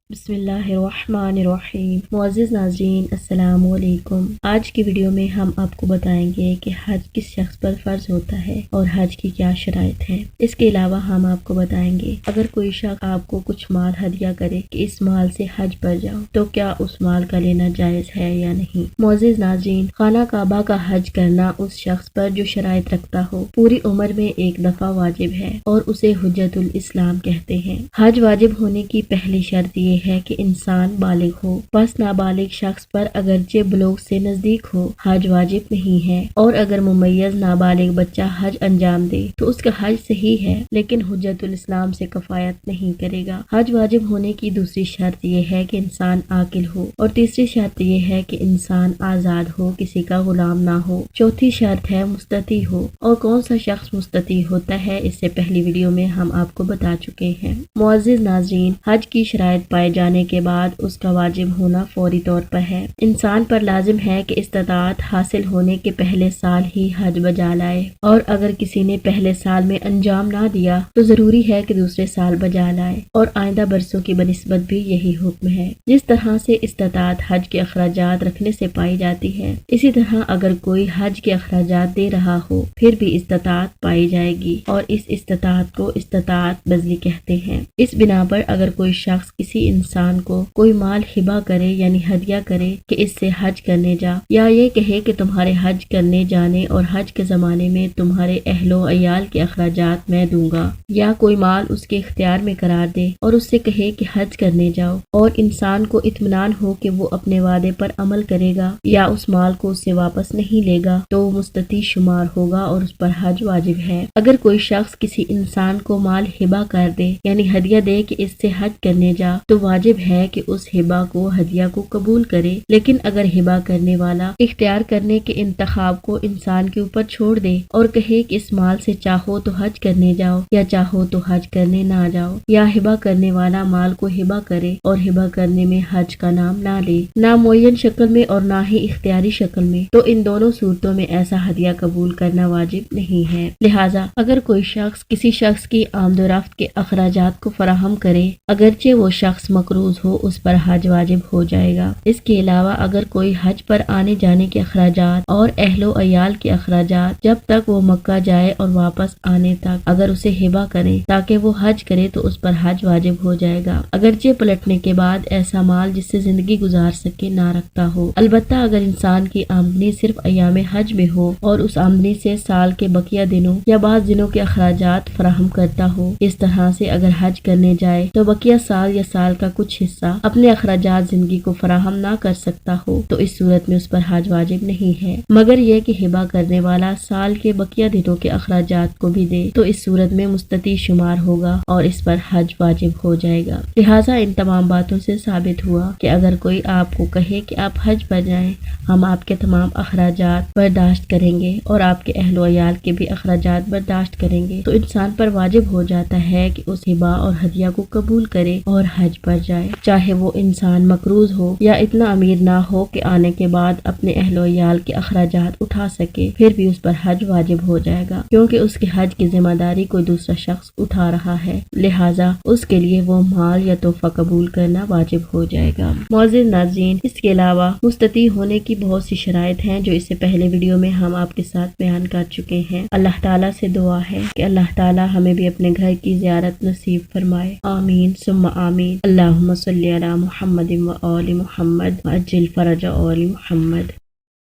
بسم اللہ الرحمن الرحیم۔ معزز ناظرین السلام علیکم۔ آج کی ویڈیو میں ہم آپ کو بتائیں گے کہ حج کس شخص پر فرض ہوتا ہے اور حج کی کیا شرائط ہے۔ اس کے علاوہ ہم آپ کو بتائیں گے اگر کوئی شخص آپ کو کچھ مال ہدیہ کرے کہ اس مال سے حج پر جاؤ تو کیا اس مال کا لینا جائز ہے یا نہیں۔ معزز ناظرین، خانہ کعبہ کا حج کرنا اس شخص پر جو شرائط رکھتا ہو پوری عمر میں ایک دفعہ واجب ہے اور اسے حجت الاسلام کہتے ہیں۔ حج واجب ہونے کی پہلی شرط یہ ہے کہ انسان بالغ ہو، بس نابالغ شخص پر اگرچہ بلوغ سے نزدیک ہو حج واجب نہیں ہے، اور اگر ممیز نابالغ بچہ حج انجام دے تو اس کا حج صحیح ہے لیکن حجت الاسلام سے کفایت نہیں کرے گا۔ حج واجب ہونے کی دوسری شرط یہ ہے کہ انسان عاقل ہو، اور تیسری شرط یہ ہے کہ انسان آزاد ہو، کسی کا غلام نہ ہو۔ چوتھی شرط ہے مستطیع ہو، اور کون سا شخص مستطیع ہوتا ہے اس سے پہلی ویڈیو میں ہم آپ کو بتا چکے ہیں۔ معزز ناظرین، حج کی شرائط پائے جانے کے بعد اس کا واجب ہونا فوری طور پر ہے۔ انسان پر لازم ہے کہ استطاعت حاصل ہونے کے پہلے سال ہی حج بجا لائے، اور اگر کسی نے پہلے سال میں انجام نہ دیا تو ضروری ہے کہ دوسرے سال بجا لائے، اور آئندہ برسوں کی بنسبت بھی یہی حکم ہے۔ جس طرح سے استطاعت حج کے اخراجات رکھنے سے پائی جاتی ہے، اسی طرح اگر کوئی حج کے اخراجات دے رہا ہو پھر بھی استطاعت پائی جائے گی، اور اس استطاعت کو استطاعت بذلی کہتے ہیں۔ اس بنا پر اگر کوئی شخص کسی انسان کو کوئی مال ہبہ کرے یعنی ہدیہ کرے کہ اس سے حج کرنے جا، یا یہ کہے کہ تمہارے حج کرنے جانے اور حج کے زمانے میں تمہارے اہل و عیال کے اخراجات میں دوں گا، یا کوئی مال اس کے اختیار میں قرار دے اور اس سے کہے کہ حج کرنے جاؤ، اور انسان کو اطمینان ہو کہ وہ اپنے وعدے پر عمل کرے گا یا اس مال کو اس سے واپس نہیں لے گا تو وہ مستطیع شمار ہوگا اور اس پر حج واجب ہے۔ اگر کوئی شخص کسی انسان کو مال ہبہ کر دے یعنی ہدیہ دے کہ اس سے حج کرنے جا تو واجب ہے کہ اس ہبہ کو ہدیہ کو قبول کرے، لیکن اگر ہبہ کرنے والا اختیار کرنے کے انتخاب کو انسان کے اوپر چھوڑ دے اور کہے کہ اس مال سے چاہو تو حج کرنے جاؤ یا چاہو تو حج کرنے نہ جاؤ، یا ہبہ کرنے والا مال کو ہبہ کرے اور ہبہ کرنے میں حج کا نام نہ لے، نہ معین شکل میں اور نہ ہی اختیاری شکل میں، تو ان دونوں صورتوں میں ایسا ہدیہ قبول کرنا واجب نہیں ہے۔ لہٰذا اگر کوئی شخص کسی شخص کی آمد و رفت کے اخراجات کو فراہم کرے اگرچہ وہ شخص مقروض ہو اس پر حج واجب ہو جائے گا۔ اس کے علاوہ اگر کوئی حج پر آنے جانے کے اخراجات اور اہل و عیال کے اخراجات جب تک وہ مکہ جائے اور واپس آنے تک اگر اسے ہبہ کرے تاکہ وہ حج کرے تو اس پر حج واجب ہو جائے گا، اگرچہ پلٹنے کے بعد ایسا مال جس سے زندگی گزار سکے نہ رکھتا ہو۔ البتہ اگر انسان کی آمدنی صرف ایام حج میں ہو اور اس آمدنی سے سال کے بقیہ دنوں یا بعض دنوں کے اخراجات فراہم کرتا ہو، اس طرح سے اگر حج کرنے جائے تو بقیہ سال یا سال کا کچھ حصہ اپنے اخراجات زندگی کو فراہم نہ کر سکتا ہو تو اس صورت میں اس پر حج واجب نہیں ہے، مگر یہ کہ ہبہ کرنے والا سال کے بقیہ دنوں کے اخراجات کو بھی دے تو اس صورت میں مستطیع شمار ہوگا اور اس پر حج واجب ہو جائے گا۔ لہٰذا ان تمام باتوں سے ثابت ہوا کہ اگر کوئی آپ کو کہے کہ آپ حج پر جائیں، ہم آپ کے تمام اخراجات برداشت کریں گے اور آپ کے اہل و عیال کے بھی اخراجات برداشت کریں گے، تو انسان پر واجب ہو جاتا ہے کہ اس ہبہ اور ہدیہ کو قبول کرے اور حج پر جائے، چاہے وہ انسان مقروض ہو یا اتنا امیر نہ ہو کہ آنے کے بعد اپنے اہل و عیال کے اخراجات اٹھا سکے، پھر بھی اس پر حج واجب ہو جائے گا کیونکہ اس کے حج کی ذمہ داری کوئی دوسرا شخص اٹھا رہا ہے، لہٰذا اس کے لیے وہ مال یا تحفہ قبول کرنا واجب ہو جائے گا۔ معزز ناظرین، اس کے علاوہ مستطیع ہونے کی بہت سی شرائط ہیں جو اس سے پہلے ویڈیو میں ہم آپ کے ساتھ بیان کر چکے ہیں۔ اللہ تعالیٰ سے دعا ہے کہ اللہ تعالیٰ ہمیں بھی اپنے گھر کی زیارت نصیب فرمائے، آمین ثم آمین۔ اللہم صلی علی محمد و آل محمد وعجل فرج آل محمد۔